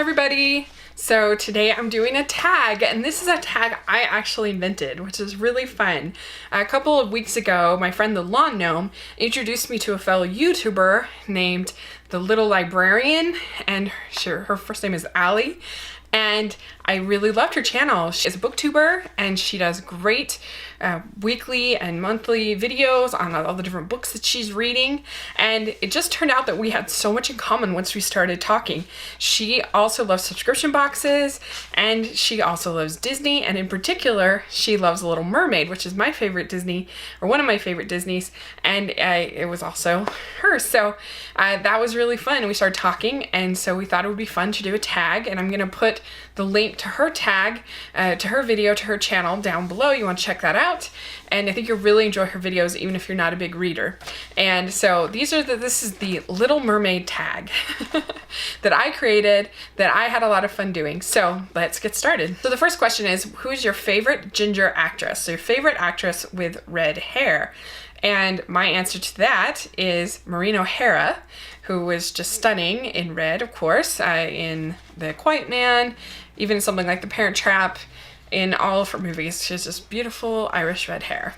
Hi everybody! So today I'm doing a tag, and this is a tag I actually invented, which is really fun. A couple of weeks ago, my friend the Lawn Gnome introduced me to a fellow YouTuber named the Little Librarian, and her first name is Allie. And I really loved her channel. She's a booktuber and she does great weekly and monthly videos on all the different books that she's reading. And it just turned out that we had so much in common once we started talking. She also loves subscription boxes and she also loves Disney. And in particular, she loves Little Mermaid, which is my favorite Disney, or one of my favorite Disneys. And it was also hers. So that was really fun. We started talking, and so we thought it would be fun to do a tag. And I'm going to put the link to her tag, to her video, to her channel down below. You want to check that out. And I think you'll really enjoy her videos, even if you're not a big reader. And so this is the Little Mermaid tag that I created, that I had a lot of fun doing. So let's get started. So the first question is, who's your favorite ginger actress? So your favorite actress with red hair. And my answer to that is Maureen O'Hara, who was just stunning in red, of course, in The Quiet Man, even in something like The Parent Trap, in all of her movies. She has just beautiful Irish red hair.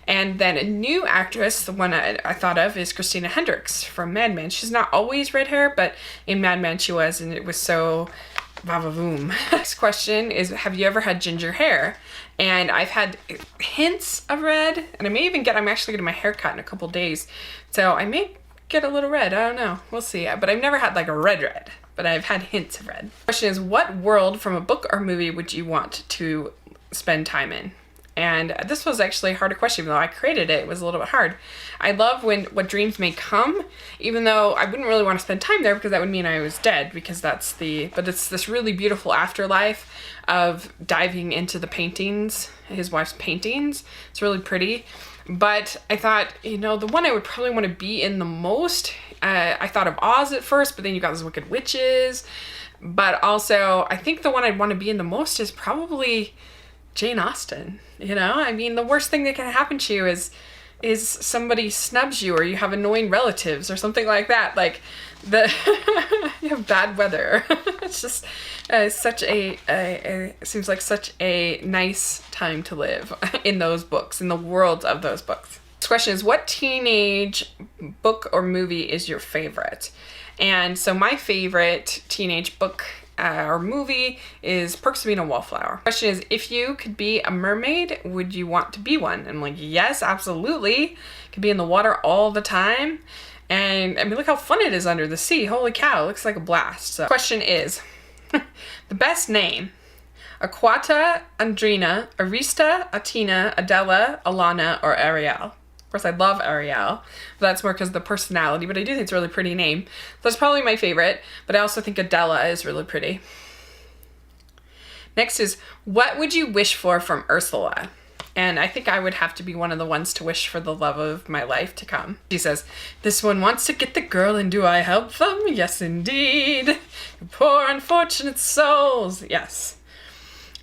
And then a new actress, the one I thought of, is Christina Hendricks from Mad Men. She's not always red hair, but in Mad Men she was, and it was so va-va-voom. Next question is, have you ever had ginger hair? And I've had hints of red, and I'm actually getting my hair cut in a couple days, so I may get a little red. I don't know. We'll see. But I've never had like a red, but I've had hints of red. Question is, what world from a book or movie would you want to spend time in? And this was actually a harder question. Even though I created it, it was a little bit hard. I love what dreams may come, even though I wouldn't really want to spend time there because that would mean I was dead, because but it's this really beautiful afterlife of diving into the paintings, his wife's paintings. It's really pretty. But I thought, the one I would probably want to be in the most, I thought of Oz at first, but then you got those wicked witches. But also, I think the one I'd want to be in the most is probably Jane Austen. The worst thing that can happen to you is somebody snubs you, or you have annoying relatives or something like that. Like you have bad weather. It's just it seems like such a nice time to live in those books, in the world of those books. This question is, what teenage book or movie is your favorite? And so my favorite teenage book or movie is Perks of Being a Wallflower. Question is, if you could be a mermaid, would you want to be one? And I'm like, yes, absolutely. Could be in the water all the time. And I mean, look how fun it is under the sea. Holy cow, it looks like a blast. So question is, the best name: Aquata, Andrina, Arista, Attina, Adella, Alana, or Ariel? Of course, I love Ariel, but that's more because of the personality, but I do think it's a really pretty name. So that's probably my favorite, but I also think Adella is really pretty. Next is, what would you wish for from Ursula? And I think I would have to be one of the ones to wish for the love of my life to come. She says, this one wants to get the girl, and do I help them? Yes, indeed. Poor unfortunate souls. Yes.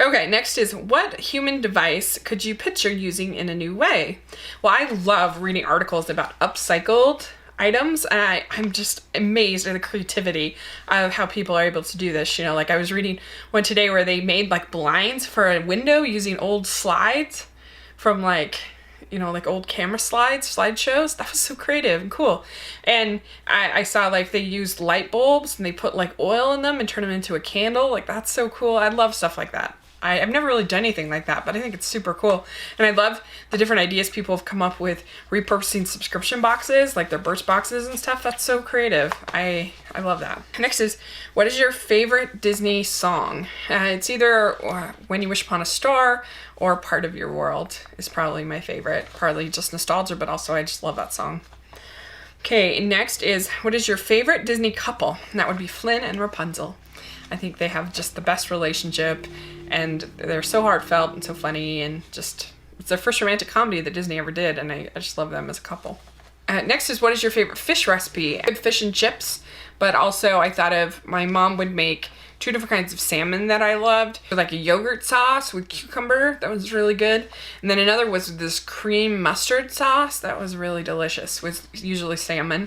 Okay, next is, what human device could you picture using in a new way? Well, I love reading articles about upcycled items, and I'm just amazed at the creativity of how people are able to do this. Like I was reading one today where they made like blinds for a window using old slides from like old camera slideshows. That was so creative and cool. And I saw like they used light bulbs and they put like oil in them and turn them into a candle. Like, that's so cool. I love stuff like that. I've never really done anything like that, but I think it's super cool. And I love the different ideas people have come up with repurposing subscription boxes, like their Birch boxes and stuff. That's so creative. I love that. Next is, what is your favorite Disney song? It's either When You Wish Upon a Star or Part of Your World is probably my favorite. Partly just nostalgia, but also I just love that song. Okay, next is, what is your favorite Disney couple? And that would be Flynn and Rapunzel. I think they have just the best relationship, and they're so heartfelt and so funny, and just, it's their first romantic comedy that Disney ever did, and I just love them as a couple. Next is, what is your favorite fish recipe? Good fish and chips, but also I thought of, my mom would make 2 different kinds of salmon that I loved. Like a yogurt sauce with cucumber, that was really good. And then another was this cream mustard sauce, that was really delicious, with usually salmon.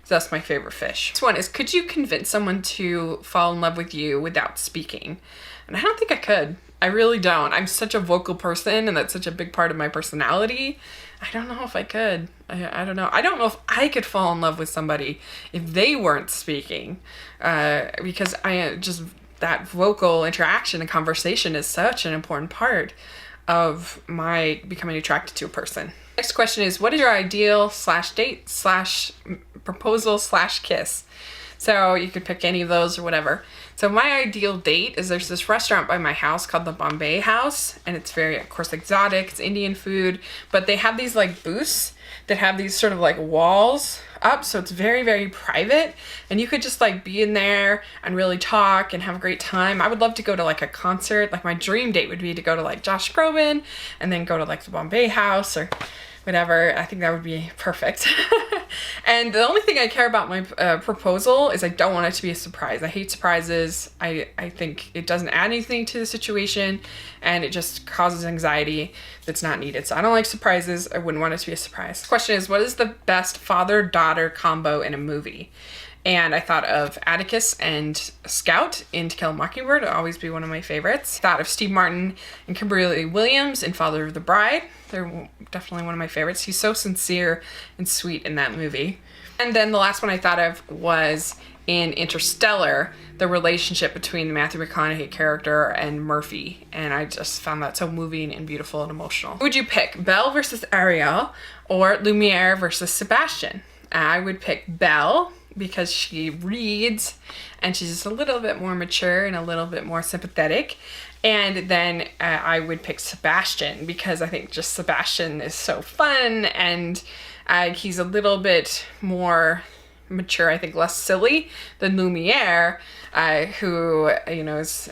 So that's my favorite fish. This one is, could you convince someone to fall in love with you without speaking? And I don't think I could. I really don't. I'm such a vocal person, and that's such a big part of my personality. I don't know if I could. I don't know. I don't know if I could fall in love with somebody if they weren't speaking, because that vocal interaction and conversation is such an important part of my becoming attracted to a person. Next question is, what is your ideal /date/proposal/kiss? So you could pick any of those or whatever. So my ideal date is, there's this restaurant by my house called the Bombay House, and it's very, of course, exotic. It's Indian food, but they have these like booths that have these sort of like walls up, so it's very, very private, and you could just like be in there and really talk and have a great time. I would love to go to like a concert. Like my dream date would be to go to like Josh Groban and then go to like the Bombay House or whatever. I think that would be perfect. And the only thing I care about my proposal is I don't want it to be a surprise. I hate surprises. I think it doesn't add anything to the situation, and it just causes anxiety that's not needed. So I don't like surprises. I wouldn't want it to be a surprise. Question is, what is the best father-daughter combo in a movie? And I thought of Atticus and Scout in To Kill a Mockingbird. It'll always be one of my favorites. Thought of Steve Martin and Kimberly Williams in Father of the Bride. They're definitely one of my favorites. He's so sincere and sweet in that movie. And then the last one I thought of was in Interstellar, the relationship between the Matthew McConaughey character and Murphy. And I just found that so moving and beautiful and emotional. Who would you pick, Belle versus Ariel or Lumiere versus Sebastian? I would pick Belle, because she reads and she's just a little bit more mature and a little bit more sympathetic. And then I would pick Sebastian, because I think just Sebastian is so fun, and he's a little bit more mature, I think less silly than Lumiere, who, you know, is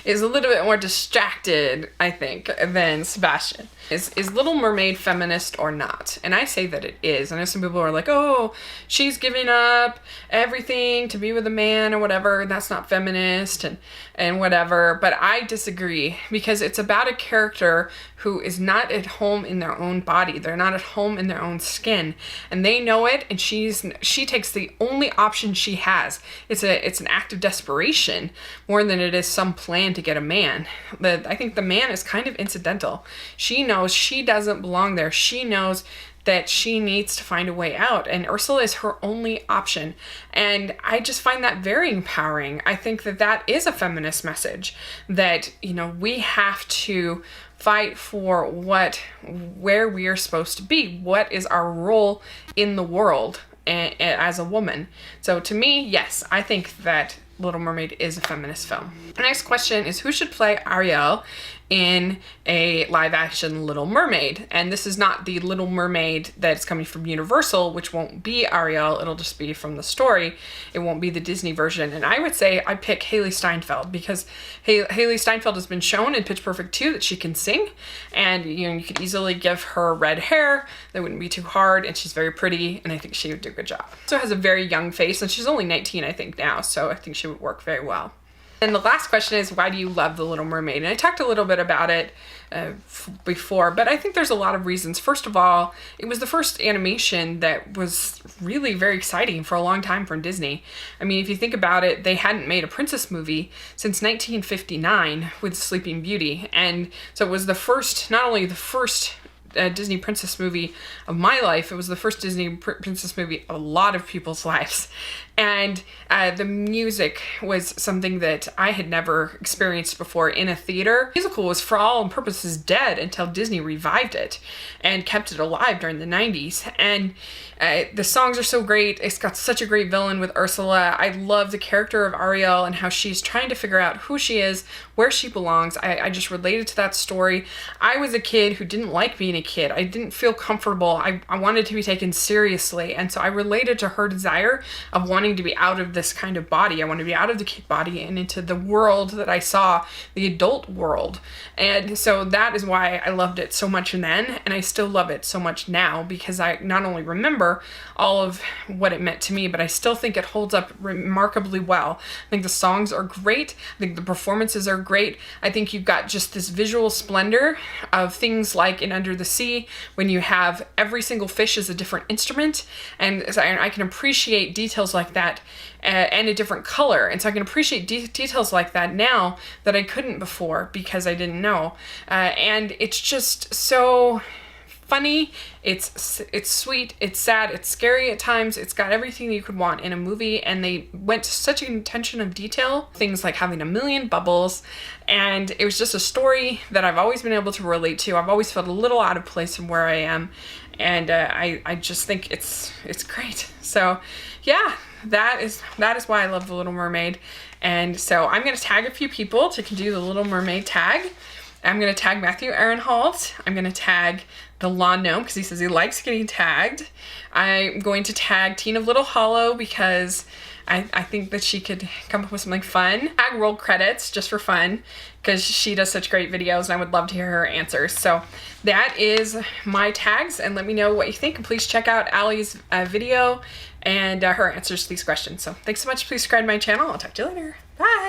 is a little bit more distracted, I think, than Sebastian. Is Little Mermaid feminist or not? And I say that it is. I know some people are like, oh, she's giving up everything to be with a man or whatever. That's not feminist and whatever. But I disagree, because it's about a character who is not at home in their own body. They're not at home in their own skin, and they know it. And she takes the only option she has. It's an act of desperation more than it is some plan to get a man. I think the man is kind of incidental. She knows she doesn't belong there. She knows that she needs to find a way out, and Ursula is her only option. And I just find that very empowering. I think that is a feminist message, that, you know, we have to fight for where we are supposed to be. What is our role in the world as a woman? So to me, yes, I think that Little Mermaid is a feminist film. The next question is, who should play Ariel in a live action Little Mermaid? And this is not the Little Mermaid that's coming from Universal, which won't be Ariel. It'll just be from the story. It won't be the Disney version. And I would say I pick Haley Steinfeld, because Haley Steinfeld has been shown in Pitch Perfect 2 that she can sing, and you could easily give her red hair. That wouldn't be too hard, and she's very pretty, and I think she would do a good job. Also has a very young face, and she's only 19, I think, now, so I think she would work very well. And the last question is, why do you love The Little Mermaid? And I talked a little bit about it before, but I think there's a lot of reasons. First of all, it was the first animation that was really very exciting for a long time from Disney. I mean, if you think about it, they hadn't made a princess movie since 1959 with Sleeping Beauty. And so it was not only the first Disney princess movie of my life, it was the first Disney princess movie of a lot of people's lives. And the music was something that I had never experienced before in a theater. The musical was for all purposes dead until Disney revived it and kept it alive during the 90s. And the songs are so great. It's got such a great villain with Ursula. I love the character of Ariel and how she's trying to figure out who she is, where she belongs. I just related to that story. I was a kid who didn't like being a kid. I didn't feel comfortable. I wanted to be taken seriously. And so I related to her desire of wanting to be out of this kind of body. I wanted to be out of the kid body and into the world that I saw, the adult world. And so that is why I loved it so much then, and I still love it so much now, because I not only remember all of what it meant to me, but I still think it holds up remarkably well. I think the songs are great. I think the performances are great. I think you've got just this visual splendor of things like in Under the Sea, when you have every single fish is a different instrument, and so I can appreciate details like that and a different color. And so I can appreciate details like that now that I couldn't before because I didn't know. And it's just so funny, it's sweet, it's sad, it's scary at times, it's got everything you could want in a movie, and they went to such an attention of detail, things like having a million bubbles, and it was just a story that I've always been able to relate to. I've always felt a little out of place in where I am, and I just think it's great. So yeah, that is why I love The Little Mermaid. And so I'm going to tag a few people to do the Little Mermaid tag. I'm going to tag Matthew Aaronholt. I'm going to tag the Lawn Gnome because he says he likes getting tagged. I'm going to tag Tina of Little Hollow because I think that she could come up with something fun. Tag Roll Credits just for fun because she does such great videos and I would love to hear her answers. So that is my tags, and let me know what you think. And please check out Allie's video and her answers to these questions. So thanks so much. Please subscribe to my channel. I'll talk to you later. Bye.